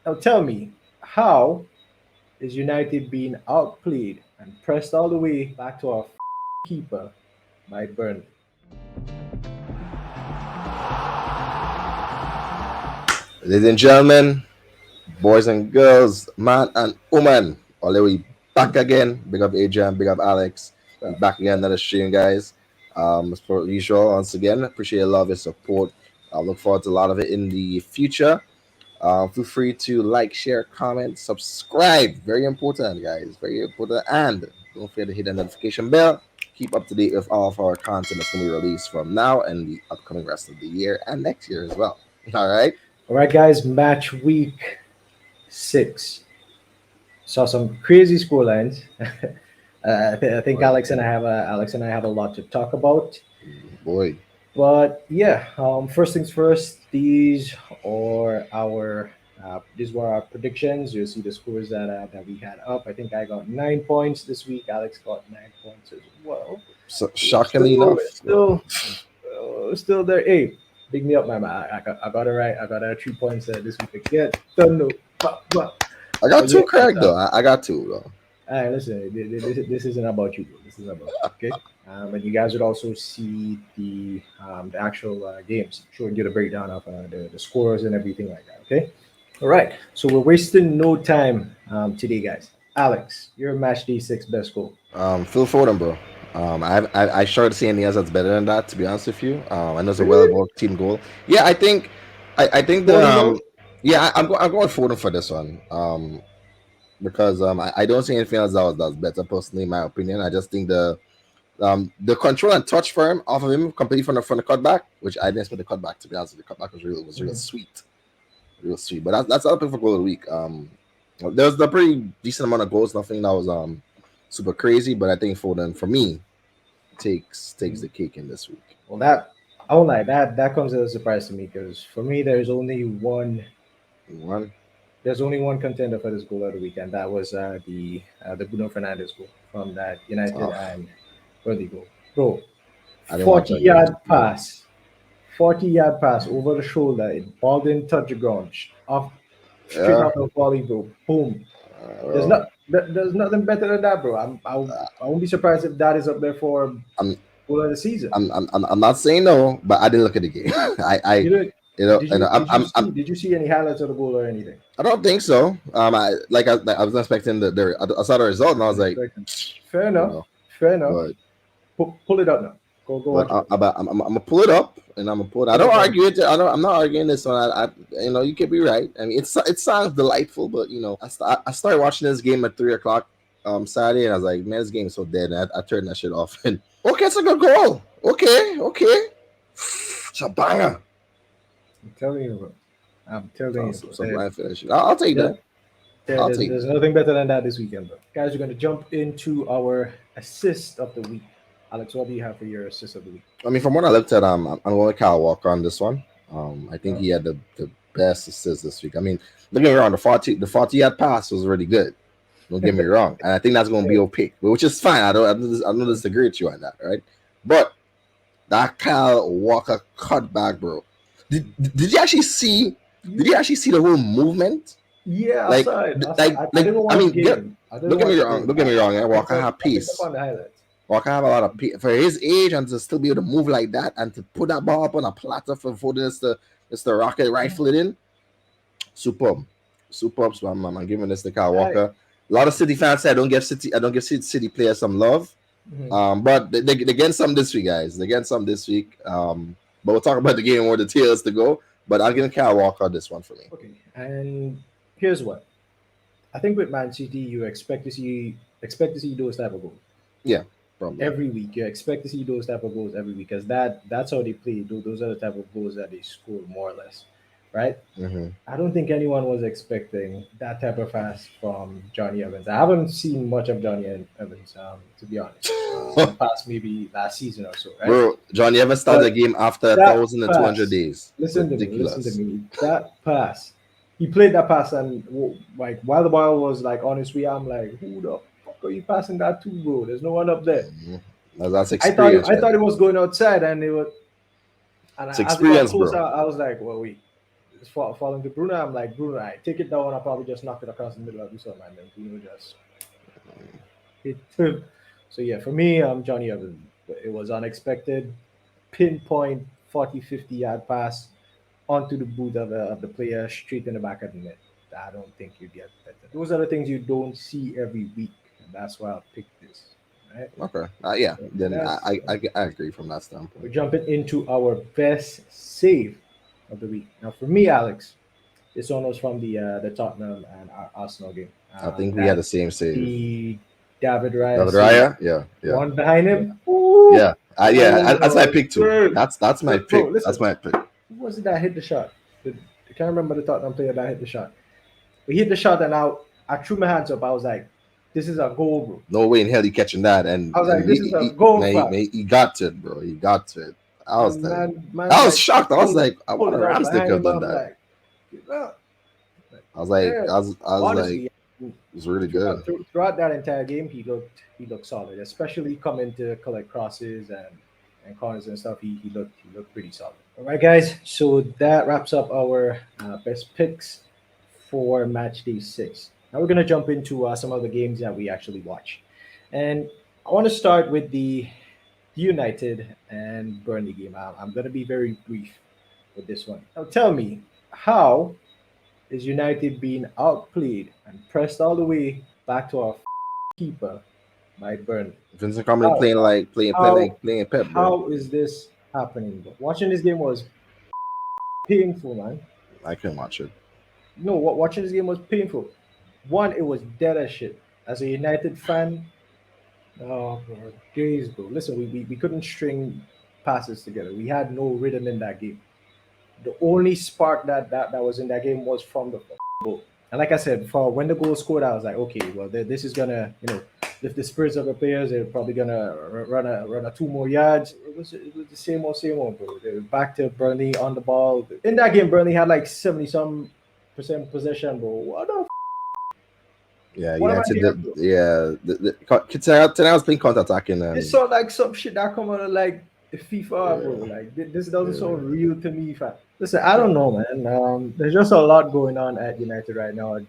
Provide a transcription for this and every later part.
Now tell me, how is United being outplayed and pressed all the way back to our keeper by Burnley? Ladies and gentlemen, boys and girls, man and woman, all the way back again. Big up Adrian, big up Alex. We Well, back again, another stream, guys. As per usual, once again, appreciate a lot of your support. I look forward to a lot of it in the future. Feel free to like, share, comment, subscribe. Very important, guys. Very important. And don't forget to hit the notification bell. Keep up to date with all of our content that's going to be released from now and the upcoming rest of the year and next year as well. All right. all right, guys, match week 6. Saw some crazy score lines. I think Boy, Alex and I have a lot to talk about. boy. But yeah, first things first. These were our predictions. You'll see the scores that we had up. I think I got 9 points this week. Alex got 9 points as well. So So we're shockingly enough, still there. Hey, big me up, man. I got it right. I got 3 points this week again. Don't know, I got but yeah. two correct though. I got two though. All right, listen. This isn't about you, bro. This is about you, okay. And you guys would also see the actual games, showing you the breakdown of the scores and everything like that. Okay. All right. So we're wasting no time today, guys. Alex, your match day 6 best goal. Phil Foden, bro. I started seeing anything else that's better than that. To be honest with you, I know it's a well Really? worked team goal. Yeah, I think the Foden goal? yeah, I'm going Foden for this one. Because I don't see anything else that's better personally, in my opinion. I just think the control and touch for him off of him completely from the cutback, which I didn't expect the cutback, to be honest. The cutback was real Mhm. sweet, real sweet. But that's other pick for goal of the week. There was a pretty decent amount of goals. Nothing that was super crazy, but I think Foden for me takes the cake in this week. Well, I won't lie. That comes as a surprise to me because for me, One, there's only one contender for this goal of the week, and that was the Bruno Fernandes goal from that United oh, and Burnley goal. Bro, I didn't watch 40 that game. yard pass, 40-yard pass over the shoulder. It ball didn't touch the ground. Off straight Yeah, off the volley, bro. Boom. well, There's nothing better than that, bro. I won't be surprised if that is up there for I'm goal of the season. I'm not saying no, but I didn't look at the game. I You know, did you see any highlights of the goal or anything? I don't think so. I was expecting I saw the result and I was like, Fair you enough. know, Fair enough. but Pull it up now. Go but watch it. I'm gonna pull it up and I'm gonna pull it. I Pull don't it up. argue it. I'm not arguing this one. You could be right. I mean, it sounds delightful, but I started watching this game at 3 o'clock Saturday, and I was like, man, this game is so dead. And I turned that shit off. And okay, it's a good goal. Okay, it's a banger. I'm telling you, bro. I'm telling you, bro. Some line finish. I'll take There, that. I'll take there's that. nothing better than that this weekend, bro. Guys, we're gonna jump into our assist of the week. Alex, what do you have for your assist of the week? I mean, from what I looked at, I'm going with Kyle Walker on this one. I think Oh, he had the best assist this week. I mean, don't get me wrong, the 40 yard pass was really good. Don't get me wrong, and I think that's going to be opaque, which is fine. I don't disagree with you on that, right? But that Kyle Walker cutback, bro. Did you actually see? Did you actually see the whole movement? yeah, I Like, saw it. I saw. like, I didn't I watch the mean, game. I don't didn't get me watch the wrong. game. Don't get me wrong. Walker have I picked up pace. on the highlights. Walker have a lot of for his age and to still be able to move like that and to put that ball up on a platter for Foden is the rocket rifle it in. Superb, superb. So I'm giving this to Kyle I, Walker. A lot of City fans say I don't give City players some love. mhm. But they get some this week, guys. They get some this week. But we'll talk about the game more details to go. But I'm giving Kyle Walker this one for me. Okay, and here's what I think with Man City, you expect to see those type of goals Yeah, probably. every week. You expect to see those type of goals every week because that's how they play. Those are the type of goals that they score more or less, right? Mm-hmm. I don't think anyone was expecting that type of pass from Johnny Evans. I haven't seen much of Johnny Evans, to be honest, the past maybe last season or so, right? Bro, Johnny Evans started the But game after that 1,200 pass, days. listen to Ridiculous. me. That pass, he played that pass, and like while the ball was like on his way, I'm like, who the fuck are you passing that to, bro? There's no one up there. Mhm. That's I thought it, experience, I right thought it there. was going outside, and it was. And It's as it got experience, closer, bro. I was like, well, wait. falling to Bruno. I'm like, Bruno, I take it down. I probably just knock it across the middle of you, so man. Then Bruno just hit him. So yeah, for me, Johnny Evans. It was unexpected, pinpoint 40, 50 yard pass onto the boot of the player, straight in the back of the net. I don't think you get better. Those are the things you don't see every week, and that's why I picked this. Right? Okay. Yeah. So Then that's I agree from that standpoint. we're jumping into our best save of the week. Now, for me, Alex, this one was from the Tottenham and Arsenal game. I think we had the That same save. the David Raya David save, Raya? Yeah, yeah, one behind him. Ooh, yeah. That's my oh, pick too. good. That's my Bro, pick. listen, That's my pick. who was it that hit the shot? I can't remember the Tottenham player that hit the shot. We hit the shot, and I threw my hands up. I was like, "This is a goal, bro." No way in hell he catching that, I was like, and "This is a goal, man, fam." he got to it, bro. He got to it. And man, I was like shocked. I was pulled, like, I pulled wonder it up Ramsdale could behind have him. done I'm that. like, "Get up." I Yeah, was like, honestly, it was really good. throughout that entire game, he looked solid, especially coming to collect crosses and corners and stuff. He looked pretty solid. All right, guys. So that wraps up our best picks for match day 6. Now we're gonna jump into some of the games that we actually watched, and I want to start with the United and Burnley game. I'm gonna be very brief with this one. Now tell me, how is United being outplayed and pressed all the way back to our keeper by Burnley? Vincent Company How? How? playing Pep, bro. How is this happening? Bro? Watching this game was painful, man. I couldn't watch it. No, watching this game was painful. One, it was dead as shit. As a United fan, oh, bro, days, bro. Listen, we couldn't string passes together. We had no rhythm in that game. The only spark that was in that game was from the goal. And like I said, for when the goal scored, I was like, okay, well, this is gonna, lift the spirits of the players. They're probably gonna run a 2 more yards. It was the same old, bro. They were back to Burnley on the ball. In that game, Burnley had like 70% possession, bro. Yeah, What am I United. hearing, bro? Tonight I was playing counter attacking, This and sound like some shit that come out of like FIFA, bro. yeah, Like this doesn't yeah. sound real to me, fam. Listen, I don't know, man. There's just a lot going on at United right now. I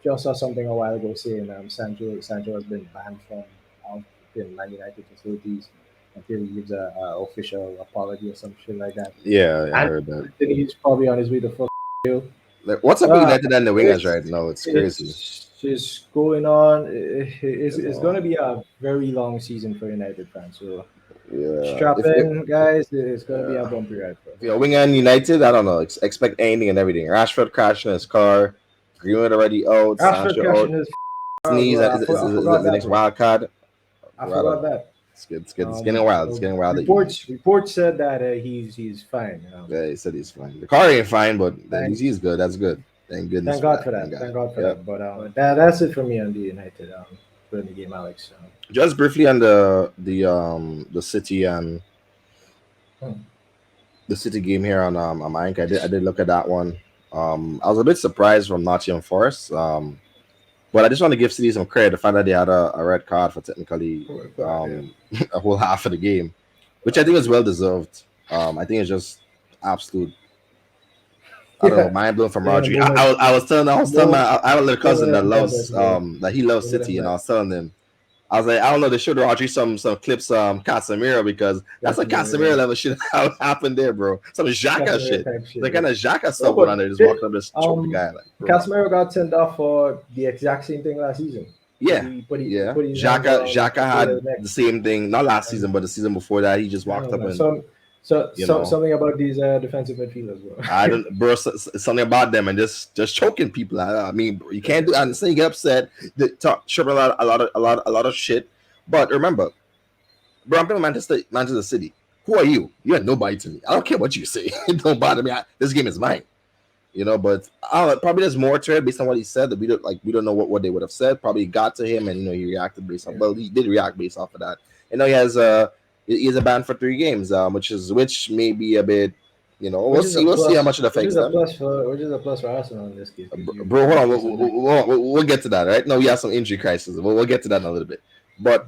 just saw something a while ago saying Sancho has been banned from out in Man United facilities until he gives a official apology or some shit like that. Yeah, I And heard that. then he's probably on his way to fuck you. Like, what's up with Uh, United and the wingers right it's now? It's crazy. it's just going on. It's going to Uh, be a very long season for United fans. So Yeah, strap in, guys. It's going to be a bumpy ride for if you're a winger and United, I don't know. Expect anything and everything. Rashford crashing his car. Greenwood already out. Rashford Sancho out. crashing his car as Sneeze well. is I forgot the that, next bro. wild card. I Rather, forgot that. it's good. It's good. It's getting wild. It's getting wild. Reports said that he's fine. Yeah, he said he's fine. The car ain't fine, but Thank he's good. That's good. Thank goodness thank for God that. for Thank that. God. Thank God for Yep. that. But that's it for me on the United Burnley game, Alex. Just briefly on the City and Hmm. the City game here on my I did look at that one. I was a bit surprised from Nottingham Forest. But I just want to give City some credit. The fact that they had a red card for technically Yeah. a whole half of the game, which I think is well deserved. I think it's just absolute. I don't know, Yeah. mind blown from Yeah. Rodri. I was telling Moment, I have a little cousin that moment of loves madness, bro. that he loves Moment of City, and I madness. was telling him I was like, I don't know, they showed Rodri some clips Casemiro because that's That's a Casemiro yeah. level shit happened there, bro. Some Xhaka Casemiro shit. type shit. The Yeah. kind of Xhaka No, stuff going but on there, just did, walking up, just choke the um, guy, like, bro. Casemiro got sent off for the exact same thing last season. Yeah, He yeah. put his hands around Xhaka the had player's neck. the same thing, not last And season, but the season before that. He just I walked don't up know. and you know, Something about these defensive midfielders, bro. I don't, bro. Something about them and just choking people. I mean, bro, you can't do. I understand you get upset. They talk, shove a lot of shit. But remember, bro, I'm playing Manchester City. Who are you? You're nobody to me. I don't care what you say. It don't bother me. This game is mine. But probably there's more to it based on what he said that we don't know what they would have said. Probably got to him and he reacted based on. Yeah. Well, he did react based off of that. He has a ban for 3 games, which may be a bit. Which We'll is a see. We'll see how plus. much it affects them. Which is a plus for Arsenal in this case because Bro, you're hold on. facing them. We'll get to that, right? No, we have some injury crisis. We'll get to that in a little bit. But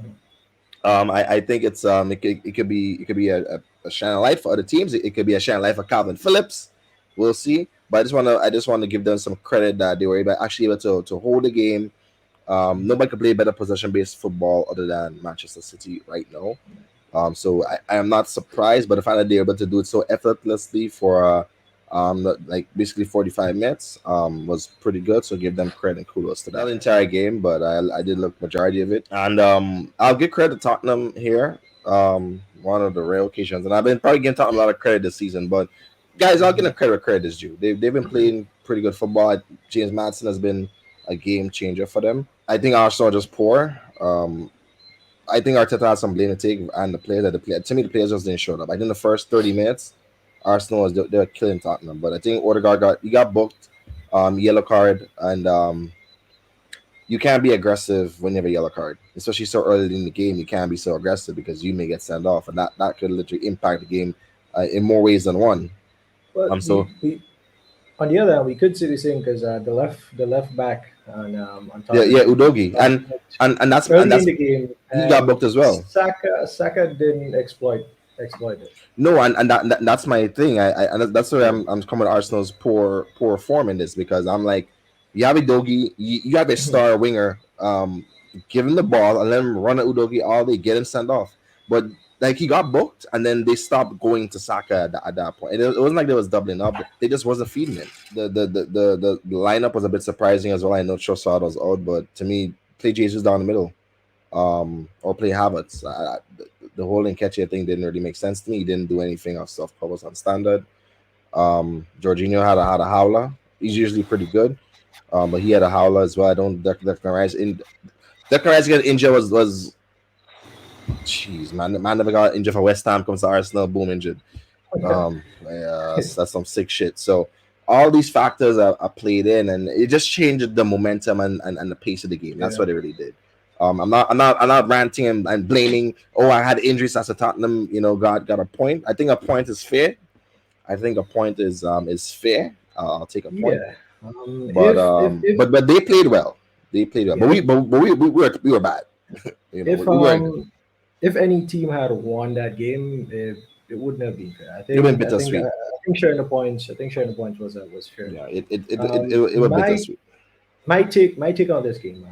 I think it could be a shining light for other teams. It could be a shining light for Calvin Phillips. We'll see. but I just want to give them some credit that they were actually able to hold the game. Nobody could play better possession based football other than Manchester City right now. So I am not surprised, but the fact that they're able to do it so effortlessly for like basically 45 minutes was pretty good. So give them credit and kudos to that. Not the entire game, but I did look majority of it, and I'll give credit to Tottenham here. One of the rare occasions, and I've been probably giving Tottenham a lot of credit this season, but guys, I'll give them credit where credit is due. They've been playing pretty good football. James Madison has been a game changer for them. I think Arsenal are just poor. I think Arteta has some blame to take, and the players that the play. To me, the players just didn't show up. I think the first 30 minutes, Arsenal was they were killing Tottenham, but I think Odegaard got booked, yellow card, and you can't be aggressive when you have a yellow card, especially so early in the game. You can't be so aggressive because you may get sent off, and that could literally impact the game in more ways than one. But So we on the other hand, we could say the same because the left back on yeah, Tottenham yeah, Udogi, got and booked and that's and early in that's the game, he got and booked as well. Saka didn't exploit it. No, and that's my thing. And that's why Yeah. I'm coming to Arsenal's poor form in this because I'm like, you have a Dogi, you have a Mhm. star winger, give him the ball and let him run at Udogi all day, get him sent off. But like he got booked and then they stopped going to Saka at that point. And it wasn't like they was doubling up; they just wasn't feeding it. The lineup was a bit surprising as well. I know Trossard was out, but to me, play Jesus down the middle or play Havertz. The whole Nketiah thing didn't really make sense to me. He didn't do anything of stuff covers on standard. Jorginho had a howler. He's usually pretty good, but he had a howler as well. I don't Declan Rice in Declan Rice getting injured was jeez man never got injured for West Ham comes to Arsenal boom injured. Yeah, that's some sick shit. So all these factors are played in, and it just changed the momentum and the pace of the game. That's Yeah, what it really did. I'm not ranting and blaming. Oh, I had injuries as a Tottenham. Got a point. I think a point is fair. I think a point is fair. I'll take a point. yeah. But but they played well. They played well. Yeah, But we were bad. if We weren't good. if any team had won that game, it wouldn't have been fair. It went bittersweet. I think sharing the points. I think sharing the points was fair. Yeah, it was My bittersweet. my take on this game.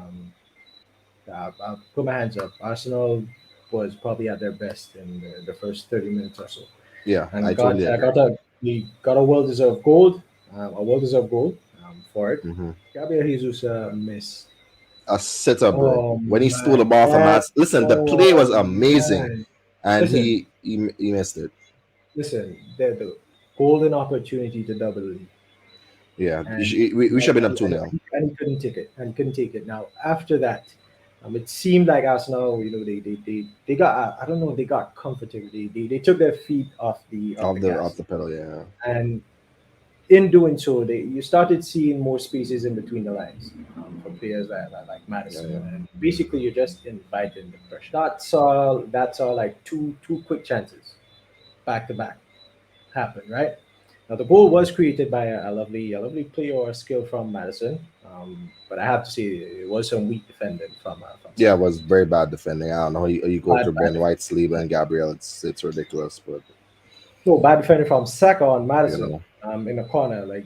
I'll put my hands up. Arsenal was probably at their best in the first 30 minutes or so, Yeah, I and totally agree. we got a well deserved goal, for it. Hmm. Gabriel Jesus missed. A sitter, bro. Oh When he stole the man, ball from that us, listen, the play was oh amazing, man. and Listen, he missed it. the golden opportunity to double the lead, Yeah, and we should have been up 2-0. and he couldn't take it, Now after that, it seemed like Arsenal, they got I don't know, they got comfortable. They took their feet off the Off gas, the pedal, yeah. and in doing so, you started seeing more spaces in between the lines for players like Yeah, Madison, yeah. and basically you're just inviting the pressure. That's all like two quick chances back to back happen, right? Now the goal was created by a lovely play or skill from Madison, but I have to say it was some weak defending from Yeah, it Saka. was very bad defending. I don't know how you go through Bad Ben White, Saliba, and Gabriel. It's ridiculous, but No, bad defending from Saka on you Madison, know, in the corner. Like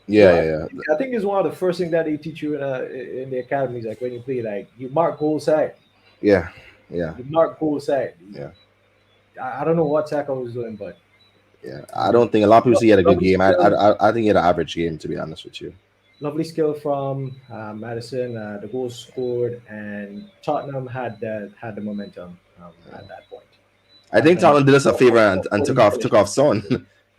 yeah, I yeah, think, it's one of the first things that they teach you in the academies. Like when you play, like you mark goal side, yeah, yeah, you mark goal side. yeah, I don't know what Saka was doing, but yeah. I don't think a lot of people see he had a good lovely game. skill, I think he had an average game, to be honest with you. lovely skill from Madison. The goal scored, and Tottenham had the momentum at that point. I think Tottenham Tottenham did us a favor and took couldn't off finish. took off Son.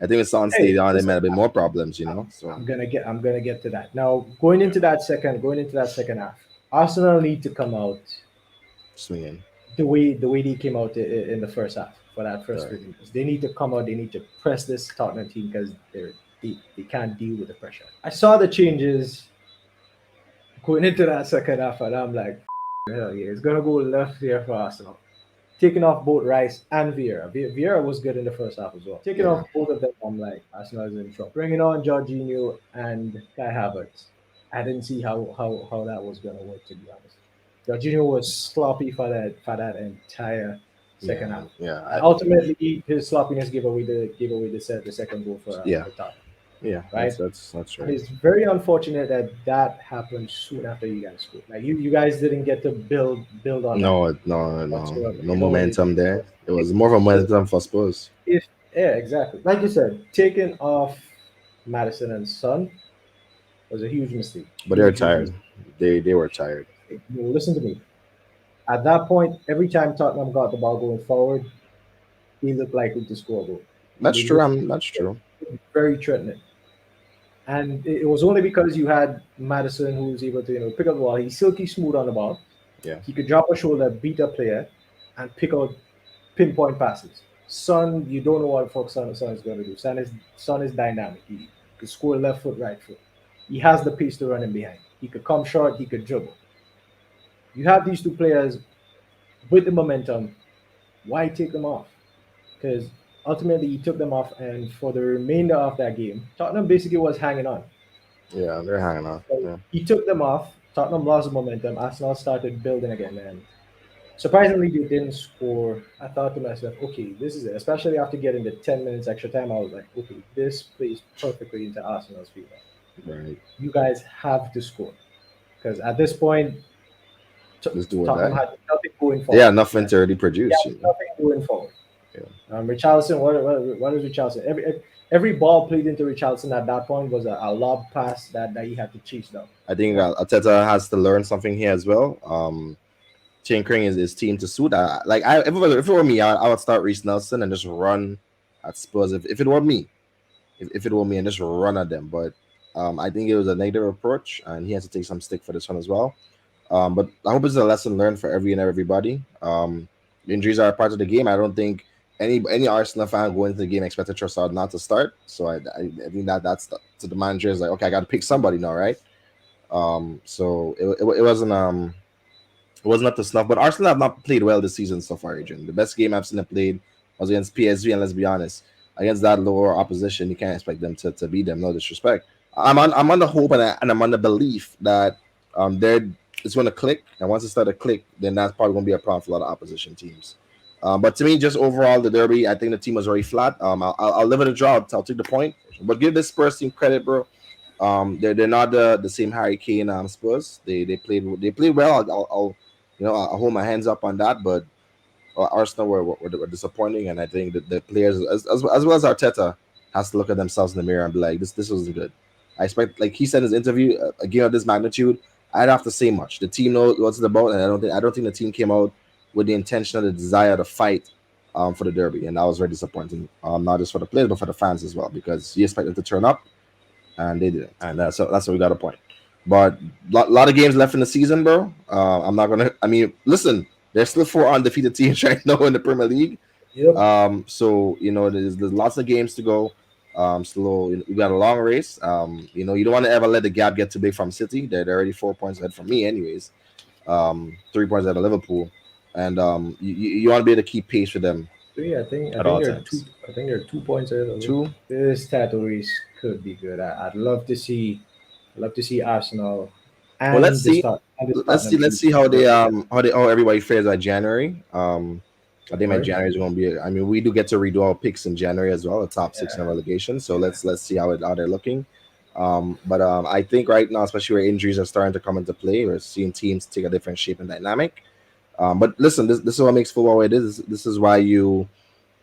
I think with Son Hey, stayed on, they might listen, have been more problems, you know. So I'm gonna get to that now. Going into that second half, Arsenal need to come out swinging, the way they came out in the first half for that first right? 30 minutes. They need to come out. They need to press this Tottenham team because they can't deal with the pressure. I saw the changes going into that second half, and I'm like, hell yeah, it's gonna go left here for Arsenal. Taking off both Rice and Vieira. Vieira was good in the first half as well. Taking Yeah, off both of them, I'm like, Arsenal is in trouble. Bringing on Jorginho and Kai Havertz. I didn't see how that was gonna work, to be honest. Jorginho was sloppy for that entire second yeah, half. yeah, And ultimately his sloppiness gave away the second goal yeah. for Tottenham. Yeah, right? that's And right. it's very unfortunate that that happened soon after you guys scored. Like you guys didn't get to build on that No, whatsoever. no momentum there. It was more of a Because momentum for Spurs, if yeah, exactly. Like you said, taking off Madison and Son was a huge mistake. but they were Huge tired. mistake. They were tired. Listen to me. At that point, every time Tottenham got the ball going forward, they looked likely to score a goal. That's They true. looked That's true. very threatening. And it was only because you had Madison who was able to, pick up the ball. He's silky smooth on the ball. Yeah, He could drop a shoulder, beat a player, and pick out pinpoint passes. Son, you don't know what the fuck Son is going to do. Son is dynamic. He could score left foot, right foot. He has the pace to run in behind. He could come short. He could dribble. You have these two players with the momentum. Why take them off? Because ultimately he took them off, and for the remainder of that game, Tottenham basically was hanging on. yeah, they're hanging on. So Yeah, he took them off. Tottenham lost momentum. Arsenal started building again, and surprisingly, they didn't score. I thought to myself, okay, this is it. Especially after getting the 10 minutes extra time, I was like, okay, this plays perfectly into Arsenal's favor. right. You guys have to score because at this point, Let's do or Tottenham die. had nothing going Yeah, forward. nothing Right? to already He produce. had nothing going forward. Yeah. Richarlison, what is Richarlison? Every ball played into Richarlison at that point was a lob pass that he had to chase down. I think Right? Ateta has to learn something here as well. Tinkering is his team to suit. If it were me, I would start Reece Nelson and just run at Spurs. If it were me, if it were me, and just run at them. But I think it was a negative approach, and he has to take some stick for this one as well. But I hope it's a lesson learned for everybody. Injuries are a part of the game. I don't think any Arsenal fan going into the game expected Trossard not to start. So I think that's to the manager is like, okay, I got to pick somebody now, right? So it wasn't it wasn't up to snuff. But Arsenal have not played well this season so far, Adrian. The best game I've seen them played was against PSV, and let's be honest, against that lower opposition, you can't expect them to beat them. No disrespect. I'm on the hope and I'm on the belief that they're it's going to click, and once it starts to click, then that's probably going to be a problem for a lot of opposition teams. But to me, just overall, the derby, I think the team was very flat. I'll live it a draw. I'll take the point, but give this Spurs team credit, bro. They're not the same Harry Kane Spurs. They played well. I'll hold my hands up on that. But Arsenal were disappointing, and I think that the players as well as Arteta has to look at themselves in the mirror and be like, this wasn't good. I expect, like he said in his interview, a game of this magnitude, I'd have to say much. The team knows what it's about, and I don't think the team came out with the intention or the desire to fight for the derby, and that was very disappointing. Not just for the players but for the fans as well, because you expect them to turn up and they didn't, and that's what we got a point. But lot of games left in the season, bro. I'm not gonna. I mean, listen, there's still four undefeated teams right now in the Premier League. Yep. So there's lots of games to go. Still, we got a long race. You don't want to ever let the gap get too big from City. They're already 4 points ahead from me, anyways. 3 points ahead of Liverpool, and you want to be able to keep pace with them Three. I at think all they're two. times. I think they're 2 points ahead of me. Two. This title race could be good. I'd love to see. I'd love to see Arsenal Well, let's and see. this Let's see. Tottenham Let's team see how they work together. how everybody fares at January. I think my Right? January is going to be. I mean, we do get to redo our picks in January as well, the top six in Yeah. relegation. So Yeah. let's see how they're looking. But I think right now, especially where injuries are starting to come into play, we're seeing teams take a different shape and dynamic. But listen, this is what makes football what it is. This is why you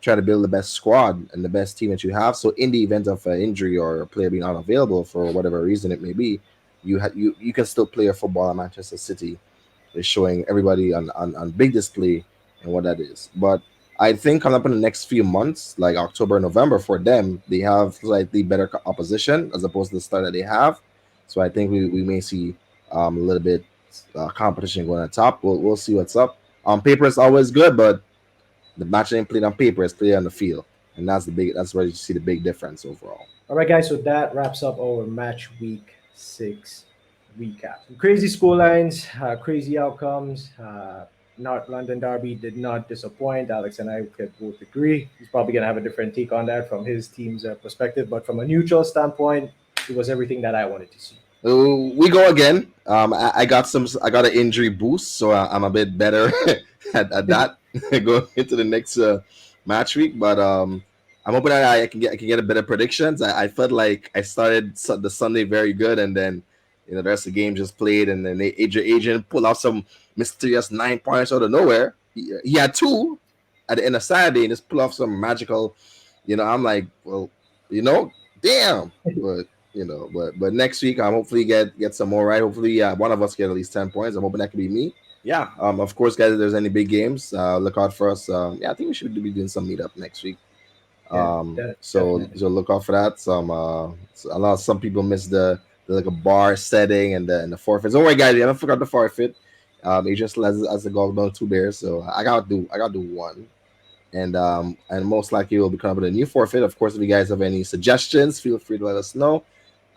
try to build the best squad and the best team that you have. So in the event of an injury or a player being unavailable for whatever reason it may be, you can still play a football at Manchester City. Is showing everybody on big display and what that is. But I think coming up in the next few months, like October, November, for them, they have slightly better opposition as opposed to the start that they have. So I think we may see a little bit competition going on top. We'll see what's up. On paper, it's always good, but the match ain't played on paper; it's played on the field, and that's where you see the big difference overall. All right, guys. So that wraps up our match week 6 recap. Crazy score lines, crazy outcomes. North London Derby did not disappoint. Alex and I could both agree. He's probably going to have a different take on that from his team's perspective. But from a neutral standpoint, it was everything that I wanted to see. We go again. I got an injury boost, so I'm a bit better at that going into the next match week. But I'm hoping that I can get a better predictions. I felt like I started the Sunday very good, and then the rest of the game just played, and then Adrian pulled out some mysterious 9 points out of nowhere. He had two at the end of Saturday, and just pull off some magical. I'm like, well, damn. But but next week I'm hopefully get some more right. Hopefully, one of us get at least 10 points. I'm hoping that could be me. Yeah. Of course, guys, if there's any big games, look out for us. Yeah, I think we should be doing some meetup next week. Yeah, definitely. So look out for that. A lot some people miss the like a bar setting and the forfeits. Don't worry, guys, we haven't forgot the forfeit. Adrian still has the golf down 2 bears, so I gotta do one. And most likely we'll be coming up with a new forfeit. Of course, if you guys have any suggestions, feel free to let us know.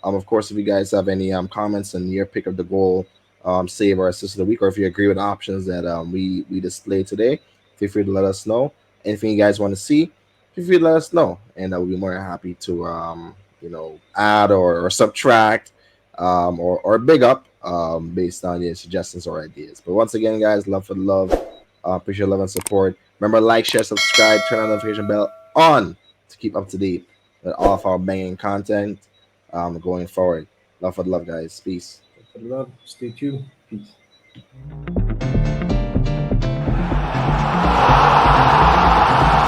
Of course, if you guys have any comments on your pick of the goal, save or assist of the week, or if you agree with options that we displayed today, feel free to let us know. Anything you guys want to see, feel free to let us know, and we'll be more than happy to add or subtract or big up based on your suggestions or ideas. But once again, guys, love for the love, appreciate love and support. Remember, like, share, subscribe, turn on the notification bell on to keep up to date with all of our banging content going forward. Love for the love, guys. Peace. For the love, stay tuned. Peace.